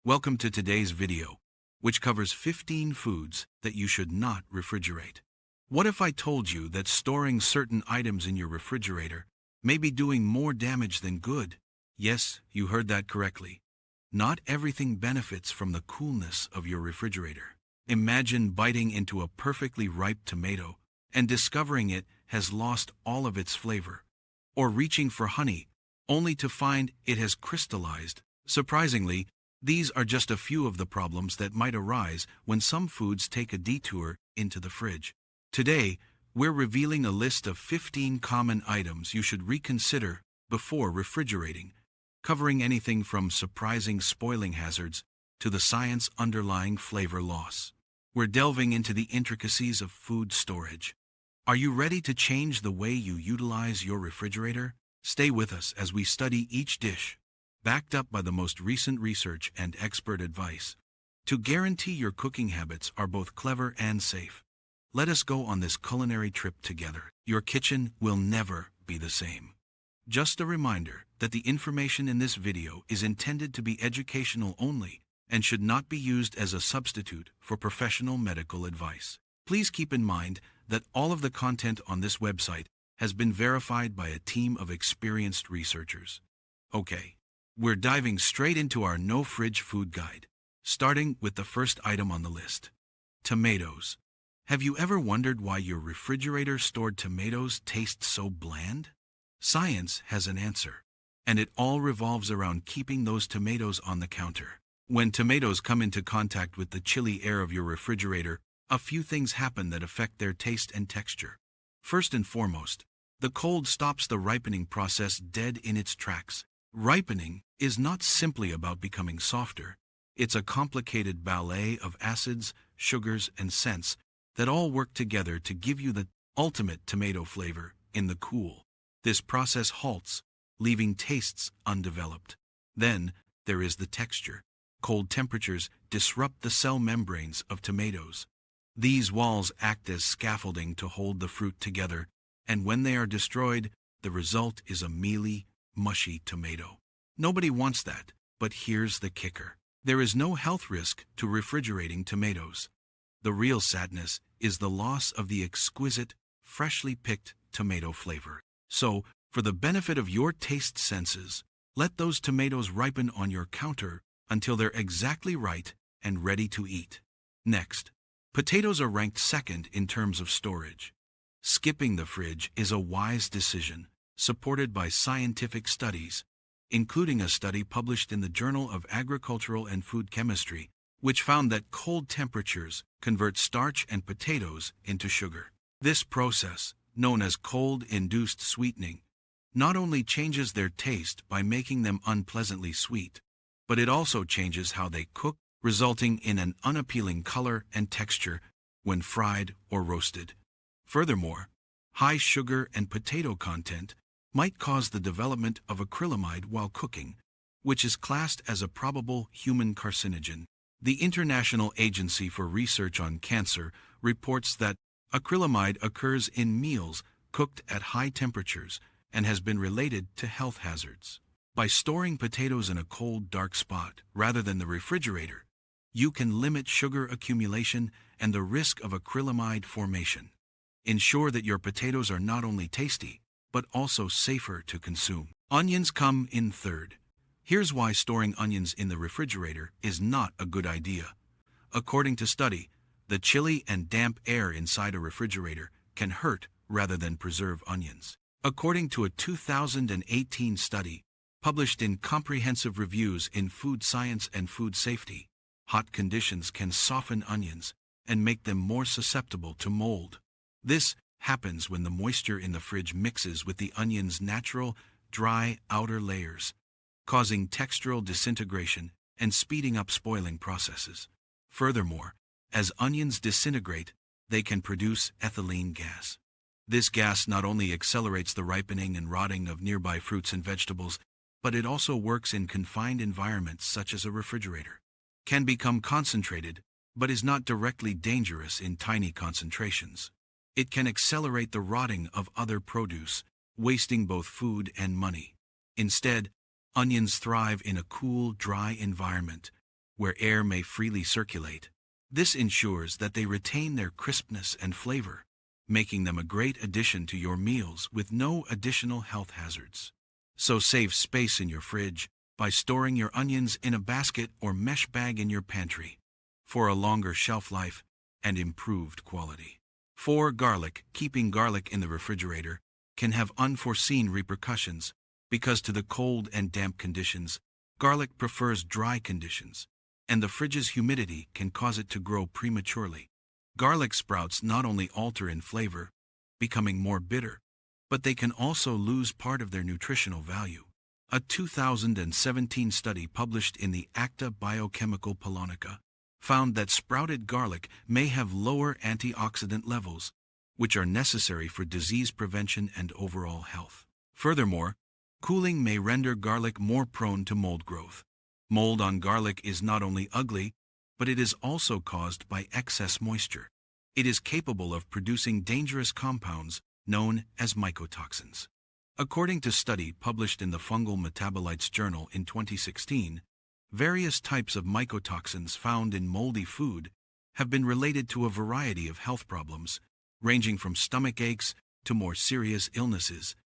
Welcome to today's video, which covers 15 foods that you should not refrigerate. What if I told you that storing certain items in your refrigerator may be doing more damage than good? Yes, you heard that correctly. Not everything benefits from the coolness of your refrigerator. Imagine biting into a perfectly ripe tomato and discovering it has lost all of its flavor, or reaching for honey only to find it has crystallized. Surprisingly, these are just a few of the problems that might arise when some foods take a detour into the fridge. Today, we're revealing a list of 15 common items you should reconsider before refrigerating, covering anything from surprising spoiling hazards to the science underlying flavor loss. We're delving into the intricacies of food storage. Are you ready to change the way you utilize your refrigerator? Stay with us as we study each dish, backed up by the most recent research and expert advice, to guarantee your cooking habits are both clever and safe. Let us go on this culinary trip together. Your kitchen will never be the same. Just a reminder that the information in this video is intended to be educational only and should not be used as a substitute for professional medical advice. Please keep in mind that all of the content on this website has been verified by a team of experienced researchers. Okay, we're diving straight into our no-fridge food guide, starting with the first item on the list: tomatoes. Have you ever wondered why your refrigerator-stored tomatoes taste so bland? Science has an answer, and it all revolves around keeping those tomatoes on the counter. When tomatoes come into contact with the chilly air of your refrigerator, a few things happen that affect their taste and texture. First and foremost, the cold stops the ripening process dead in its tracks. Ripening is not simply about becoming softer. It's a complicated ballet of acids, sugars, and scents that all work together to give you the ultimate tomato flavor in the cool. This process halts, leaving tastes undeveloped. Then there is the texture. Cold temperatures disrupt the cell membranes of tomatoes. These walls act as scaffolding to hold the fruit together, and when they are destroyed, the result is a mealy, mushy tomato. Nobody wants that, but here's the kicker. There is no health risk to refrigerating tomatoes. The real sadness is the loss of the exquisite, freshly picked tomato flavor. So, for the benefit of your taste senses, let those tomatoes ripen on your counter until they're exactly right and ready to eat. Next, potatoes are ranked second in terms of storage. Skipping the fridge is a wise decision, supported by scientific studies, including a study published in the Journal of Agricultural and Food Chemistry, which found that cold temperatures convert starch and potatoes into sugar. This process, known as cold-induced sweetening, not only changes their taste by making them unpleasantly sweet, but it also changes how they cook, resulting in an unappealing color and texture when fried or roasted. Furthermore, high sugar and potato content might cause the development of acrylamide while cooking, which is classed as a probable human carcinogen. The International Agency for Research on Cancer reports that acrylamide occurs in meals cooked at high temperatures and has been related to health hazards. By storing potatoes in a cold, dark spot rather than the refrigerator, you can limit sugar accumulation and the risk of acrylamide formation. Ensure that your potatoes are not only tasty, but also safer to consume. Onions come in third. Here's why storing onions in the refrigerator is not a good idea. According to study, the chilly and damp air inside a refrigerator can hurt rather than preserve onions. According to a 2018 study published in Comprehensive Reviews in Food Science and Food Safety, hot conditions can soften onions and make them more susceptible to mold. This happens when the moisture in the fridge mixes with the onion's natural, dry outer layers, causing textural disintegration and speeding up spoiling processes. Furthermore, as onions disintegrate, they can produce ethylene gas. This gas not only accelerates the ripening and rotting of nearby fruits and vegetables, but it also works in confined environments such as a refrigerator. Can become concentrated, but is not directly dangerous in tiny concentrations. It can accelerate the rotting of other produce, wasting both food and money. Instead, onions thrive in a cool, dry environment, where air may freely circulate. This ensures that they retain their crispness and flavor, making them a great addition to your meals with no additional health hazards. So save space in your fridge by storing your onions in a basket or mesh bag in your pantry for a longer shelf life and improved quality. 4. Garlic. Keeping garlic in the refrigerator can have unforeseen repercussions because to the cold and damp conditions, garlic prefers dry conditions, and the fridge's humidity can cause it to grow prematurely. Garlic sprouts not only alter in flavor, becoming more bitter, but they can also lose part of their nutritional value. A 2017 study published in the Acta Biochemical Polonica found that sprouted garlic may have lower antioxidant levels, which are necessary for disease prevention and overall health. Furthermore, cooling may render garlic more prone to mold growth. Mold on garlic is not only ugly, but it is also caused by excess moisture. It is capable of producing dangerous compounds known as mycotoxins. According to a study published in the Fungal Metabolites Journal in 2016, various types of mycotoxins found in moldy food have been related to a variety of health problems, ranging from stomach aches to more serious illnesses.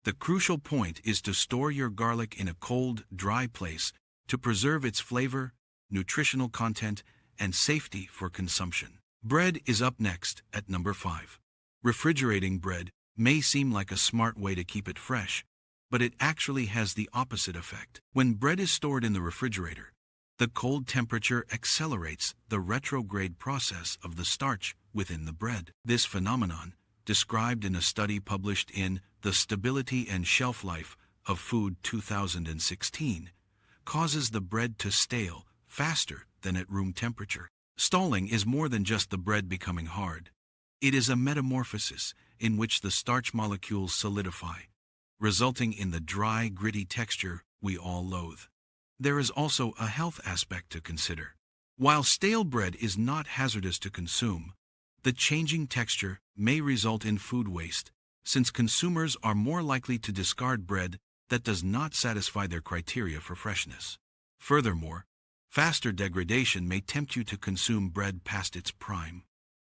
The crucial point is to store your garlic in a cold, dry place to preserve its flavor, nutritional content, and safety for consumption. Bread is up next at number 5. Refrigerating bread may seem like a smart way to keep it fresh, but it actually has the opposite effect. When bread is stored in the refrigerator, the cold temperature accelerates the retrograde process of the starch within the bread. This phenomenon, described in a study published in The Stability and Shelf Life of Food 2016, causes the bread to stale faster than at room temperature. Stalling is more than just the bread becoming hard. It is a metamorphosis in which the starch molecules solidify, resulting in the dry, gritty texture we all loathe. There is also a health aspect to consider. While stale bread is not hazardous to consume, the changing texture may result in food waste, since consumers are more likely to discard bread that does not satisfy their criteria for freshness. Furthermore, faster degradation may tempt you to consume bread past its prime,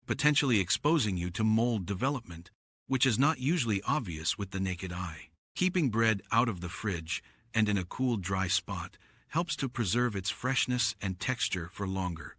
potentially exposing you to mold development, which is not usually obvious with the naked eye. Keeping bread out of the fridge and in a cool, dry spot helps to preserve its freshness and texture for longer.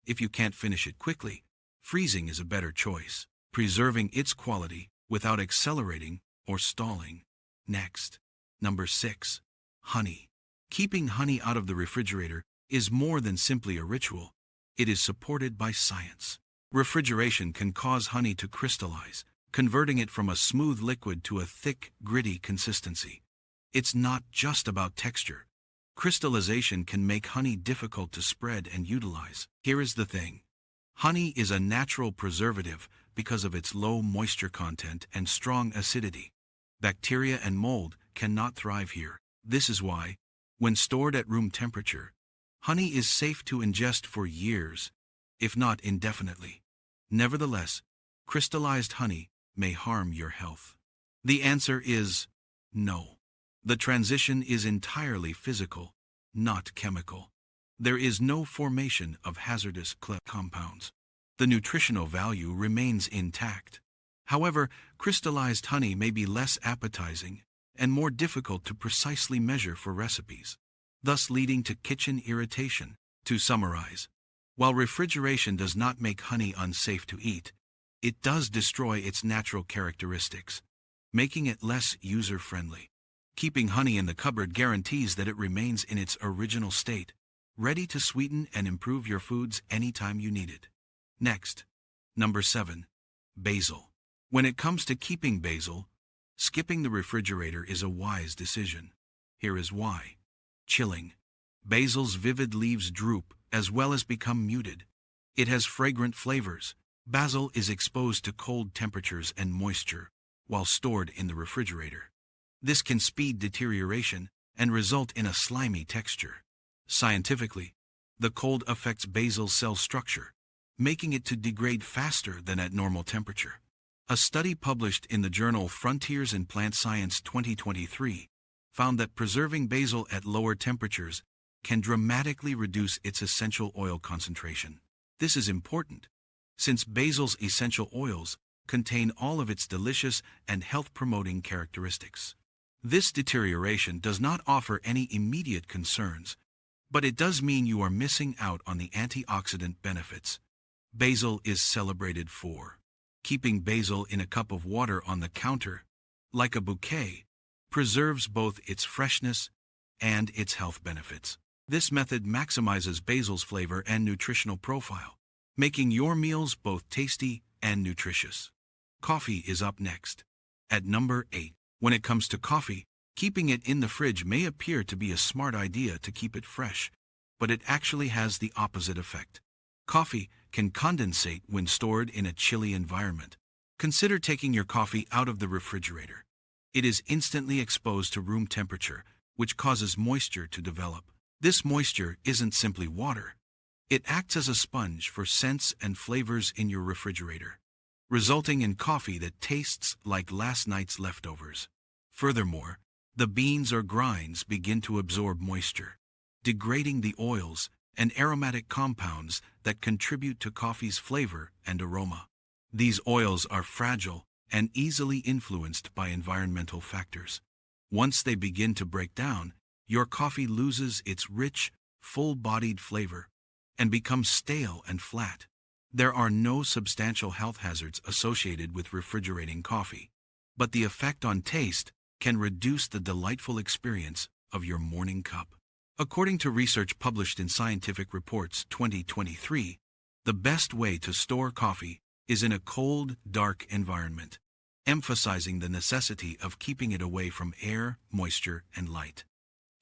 If you can't finish it quickly, freezing is a better choice, preserving its quality without accelerating or stalling. Next, number 6. Honey. Keeping honey out of the refrigerator is more than simply a ritual. It is supported by science. Refrigeration can cause honey to crystallize, converting it from a smooth liquid to a thick, gritty consistency. It's not just about texture. Crystallization can make honey difficult to spread and utilize. Here is the thing. Honey is a natural preservative because of its low moisture content and strong acidity. Bacteria and mold cannot thrive here. This is why, when stored at room temperature, honey is safe to ingest for years, if not indefinitely. Nevertheless, crystallized honey may harm your health. The answer is no. The transition is entirely physical, not chemical. There is no formation of hazardous compounds. The nutritional value remains intact. However, crystallized honey may be less appetizing and more difficult to precisely measure for recipes, thus leading to kitchen irritation. To summarize, while refrigeration does not make honey unsafe to eat, it does destroy its natural characteristics, making it less user-friendly. Keeping honey in the cupboard guarantees that it remains in its original state, ready to sweeten and improve your foods anytime you need it. Next, number 7. Basil. When it comes to keeping basil, skipping the refrigerator is a wise decision. Here is why. Chilling. Basil's vivid leaves droop as well as become muted. It has fragrant flavors. Basil is exposed to cold temperatures and moisture while stored in the refrigerator. This can speed deterioration and result in a slimy texture. Scientifically, the cold affects basil's cell structure, making it to degrade faster than at normal temperature. A study published in the journal Frontiers in Plant Science 2023 found that preserving basil at lower temperatures can dramatically reduce its essential oil concentration. This is important, since basil's essential oils contain all of its delicious and health-promoting characteristics. This deterioration does not offer any immediate concerns, but it does mean you are missing out on the antioxidant benefits. Basil is celebrated for keeping basil in a cup of water on the counter, like a bouquet, preserves both its freshness and its health benefits. This method maximizes basil's flavor and nutritional profile, making your meals both tasty and nutritious. Coffee is up next. At number 8, when it comes to coffee, keeping it in the fridge may appear to be a smart idea to keep it fresh, but it actually has the opposite effect. Coffee can condensate when stored in a chilly environment. Consider taking your coffee out of the refrigerator. It is instantly exposed to room temperature, which causes moisture to develop. This moisture isn't simply water. It acts as a sponge for scents and flavors in your refrigerator, resulting in coffee that tastes like last night's leftovers. Furthermore, the beans or grinds begin to absorb moisture, degrading the oils and aromatic compounds that contribute to coffee's flavor and aroma. These oils are fragile and easily influenced by environmental factors. Once they begin to break down, your coffee loses its rich, full-bodied flavor and becomes stale and flat. There are no substantial health hazards associated with refrigerating coffee, but the effect on taste can reduce the delightful experience of your morning cup. According to research published in Scientific Reports 2023, the best way to store coffee is in a cold, dark environment, emphasizing the necessity of keeping it away from air, moisture, and light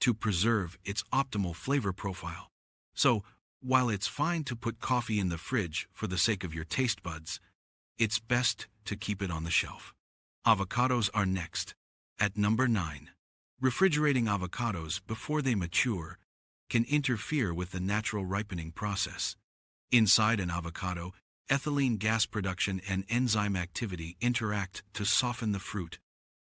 to preserve its optimal flavor profile. So, while it's fine to put coffee in the fridge for the sake of your taste buds, it's best to keep it on the shelf. Avocados are next. At number 9. Refrigerating avocados before they mature can interfere with the natural ripening process. Inside an avocado, ethylene gas production and enzyme activity interact to soften the fruit,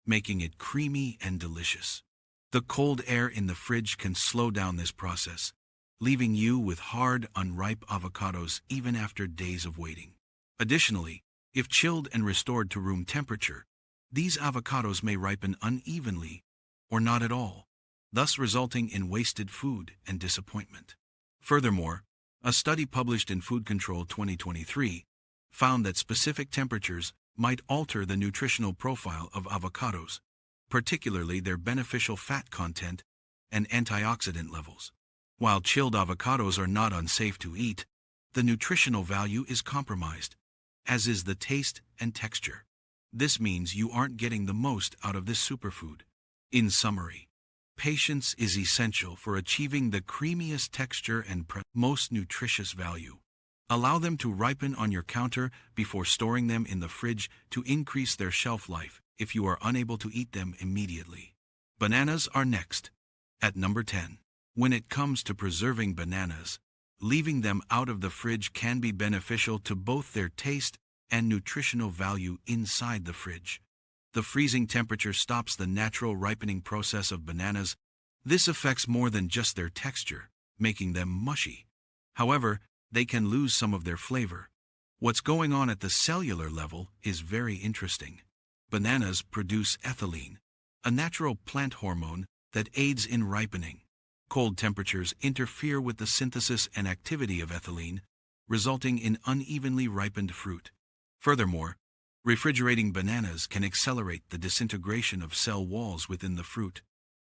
making it creamy and delicious. The cold air in the fridge can slow down this process, leaving you with hard, unripe avocados even after days of waiting. Additionally, if chilled and restored to room temperature, these avocados may ripen unevenly or not at all, thus resulting in wasted food and disappointment. Furthermore, a study published in Food Control 2023 found that specific temperatures might alter the nutritional profile of avocados, particularly their beneficial fat content and antioxidant levels. While chilled avocados are not unsafe to eat, the nutritional value is compromised, as is the taste and texture. This means you aren't getting the most out of this superfood. In summary, patience is essential for achieving the creamiest texture and most nutritious value. Allow them to ripen on your counter before storing them in the fridge to increase their shelf life if you are unable to eat them immediately. Bananas are next. At number 10. When it comes to preserving bananas, leaving them out of the fridge can be beneficial to both their taste and nutritional value inside the fridge. The freezing temperature stops the natural ripening process of bananas. This affects more than just their texture, making them mushy. However, they can lose some of their flavor. What's going on at the cellular level is very interesting. Bananas produce ethylene, a natural plant hormone that aids in ripening. Cold temperatures interfere with the synthesis and activity of ethylene, resulting in unevenly ripened fruit. Furthermore, refrigerating bananas can accelerate the disintegration of cell walls within the fruit,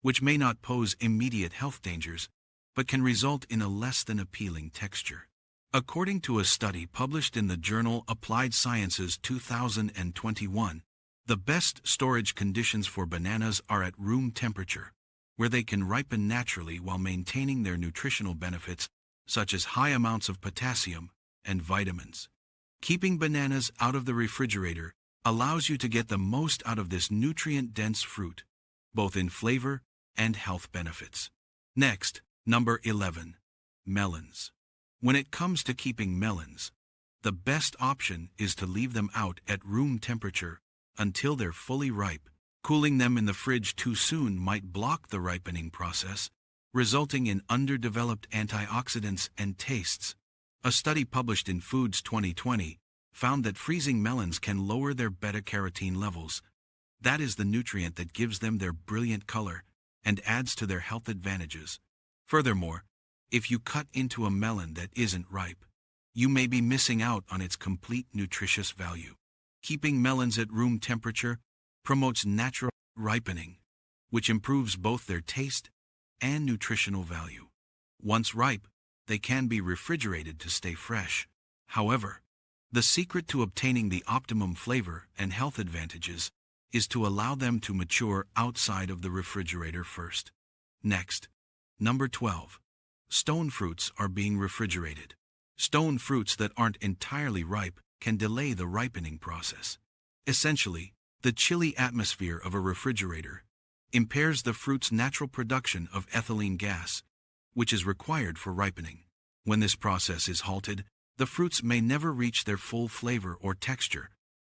which may not pose immediate health dangers, but can result in a less than appealing texture. According to a study published in the journal Applied Sciences 2021, the best storage conditions for bananas are at room temperature, where they can ripen naturally while maintaining their nutritional benefits, such as high amounts of potassium and vitamins. Keeping bananas out of the refrigerator allows you to get the most out of this nutrient-dense fruit, both in flavor and health benefits. Next, number 11. Melons. When it comes to keeping melons, the best option is to leave them out at room temperature until they're fully ripe. Cooling them in the fridge too soon might block the ripening process, resulting in underdeveloped antioxidants and tastes. A study published in Foods 2020 found that freezing melons can lower their beta-carotene levels. That is the nutrient that gives them their brilliant color and adds to their health advantages. Furthermore, if you cut into a melon that isn't ripe, you may be missing out on its complete nutritious value. Keeping melons at room temperature promotes natural ripening, which improves both their taste and nutritional value. Once ripe, they can be refrigerated to stay fresh. However, the secret to obtaining the optimum flavor and health advantages is to allow them to mature outside of the refrigerator first. Next, number 12. Stone fruits are being refrigerated. Stone fruits that aren't entirely ripe can delay the ripening process. Essentially, the chilly atmosphere of a refrigerator impairs the fruit's natural production of ethylene gas, which is required for ripening. When this process is halted, the fruits may never reach their full flavor or texture,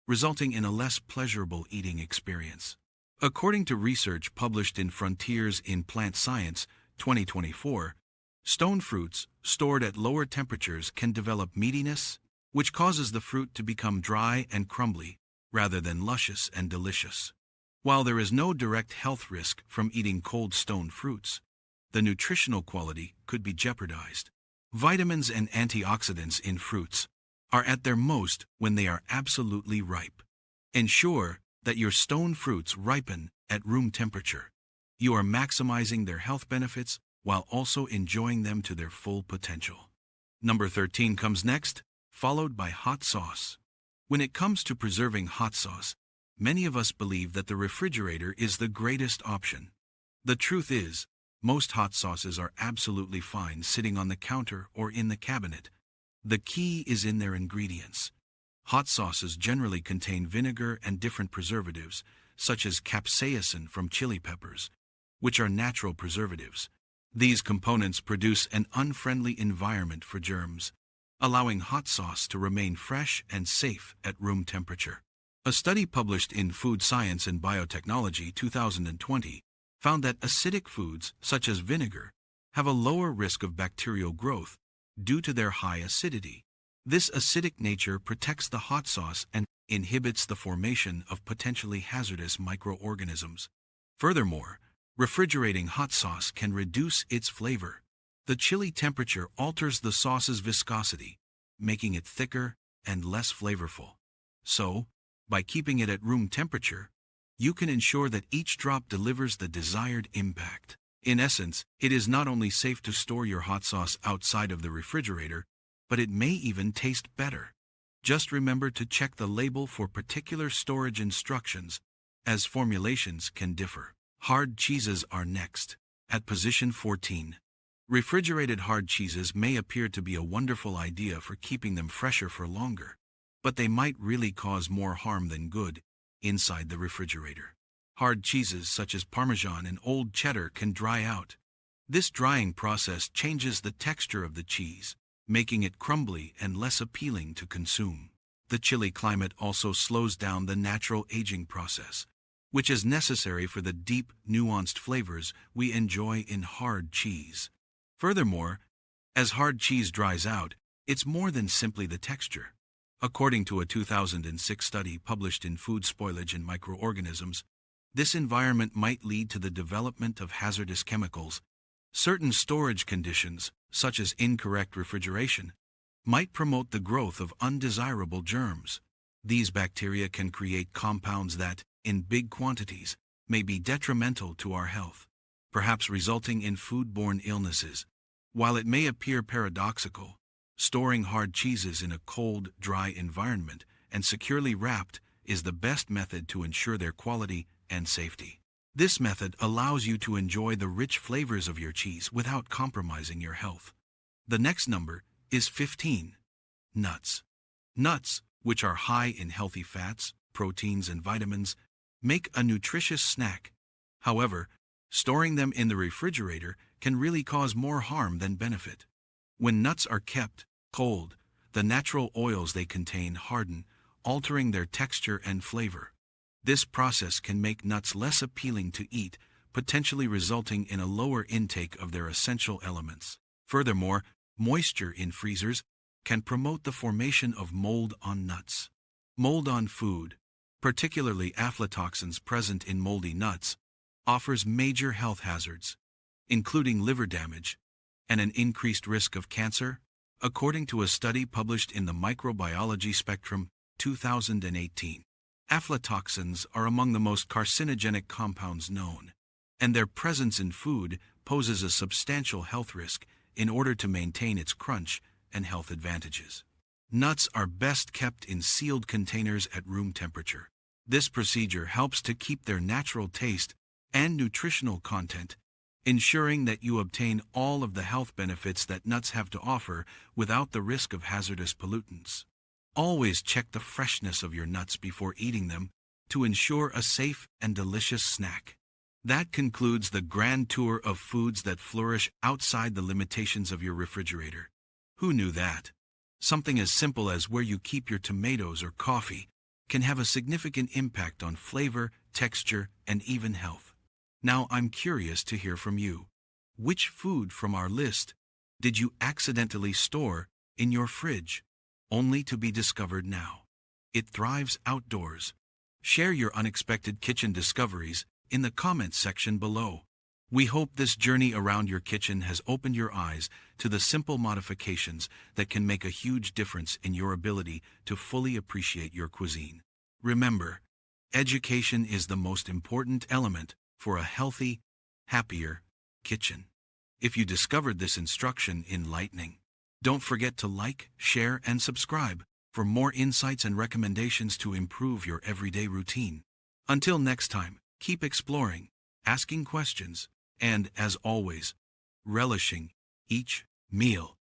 resulting in a less pleasurable eating experience. According to research published in Frontiers in Plant Science 2024, stone fruits stored at lower temperatures can develop meatiness, which causes the fruit to become dry and crumbly, rather than luscious and delicious. While there is no direct health risk from eating cold stone fruits, the nutritional quality could be jeopardized. Vitamins and antioxidants in fruits are at their most when they are absolutely ripe. Ensure that your stone fruits ripen at room temperature. You are maximizing their health benefits while also enjoying them to their full potential. Number 13 comes next, followed by hot sauce. When it comes to preserving hot sauce, many of us believe that the refrigerator is the greatest option. The truth is, most hot sauces are absolutely fine sitting on the counter or in the cabinet. The key is in their ingredients. Hot sauces generally contain vinegar and different preservatives, such as capsaicin from chili peppers, which are natural preservatives. These components produce an unfriendly environment for germs, allowing hot sauce to remain fresh and safe at room temperature. A study published in Food Science and Biotechnology 2020 found that acidic foods, such as vinegar, have a lower risk of bacterial growth due to their high acidity. This acidic nature protects the hot sauce and inhibits the formation of potentially hazardous microorganisms. Furthermore, refrigerating hot sauce can reduce its flavor. The chilly temperature alters the sauce's viscosity, making it thicker and less flavorful. So, by keeping it at room temperature, you can ensure that each drop delivers the desired impact. In essence, it is not only safe to store your hot sauce outside of the refrigerator, but it may even taste better. Just remember to check the label for particular storage instructions, as formulations can differ. Hard cheeses are next. At position 14. Refrigerated hard cheeses may appear to be a wonderful idea for keeping them fresher for longer, but they might really cause more harm than good inside the refrigerator. Hard cheeses such as Parmesan and Old Cheddar can dry out. This drying process changes the texture of the cheese, making it crumbly and less appealing to consume. The chilly climate also slows down the natural aging process, which is necessary for the deep, nuanced flavors we enjoy in hard cheese. Furthermore, as hard cheese dries out, it's more than simply the texture. According to a 2006 study published in Food Spoilage and Microorganisms, this environment might lead to the development of hazardous chemicals. Certain storage conditions, such as incorrect refrigeration, might promote the growth of undesirable germs. These bacteria can create compounds that, in big quantities, may be detrimental to our health, perhaps resulting in foodborne illnesses. While it may appear paradoxical, storing hard cheeses in a cold, dry environment and securely wrapped is the best method to ensure their quality and safety. This method allows you to enjoy the rich flavors of your cheese without compromising your health. The next number is 15. Nuts. Nuts, which are high in healthy fats, proteins, and vitamins, make a nutritious snack. However, storing them in the refrigerator can really cause more harm than benefit. When nuts are kept cold, the natural oils they contain harden, altering their texture and flavor. This process can make nuts less appealing to eat, potentially resulting in a lower intake of their essential elements. Furthermore, moisture in freezers can promote the formation of mold on nuts. Mold on food, particularly aflatoxins present in moldy nuts, offers major health hazards, including liver damage and an increased risk of cancer, according to a study published in the Microbiology Spectrum 2018. Aflatoxins are among the most carcinogenic compounds known, and their presence in food poses a substantial health risk in order to maintain its crunch and health advantages. Nuts are best kept in sealed containers at room temperature. This procedure helps to keep their natural taste and nutritional content, ensuring that you obtain all of the health benefits that nuts have to offer without the risk of hazardous pollutants. Always check the freshness of your nuts before eating them to ensure a safe and delicious snack. That concludes the grand tour of foods that flourish outside the limitations of your refrigerator. Who knew that? Something as simple as where you keep your tomatoes or coffee can have a significant impact on flavor, texture, and even health. Now I'm curious to hear from you. Which food from our list did you accidentally store in your fridge, only to be discovered now? It thrives outdoors. Share your unexpected kitchen discoveries in the comments section below. We hope this journey around your kitchen has opened your eyes to the simple modifications that can make a huge difference in your ability to fully appreciate your cuisine. Remember, education is the most important element for a healthy, happier kitchen. If you discovered this instruction enlightening, don't forget to like, share, and subscribe for more insights and recommendations to improve your everyday routine. Until next time, keep exploring, asking questions, and, as always, relishing each meal.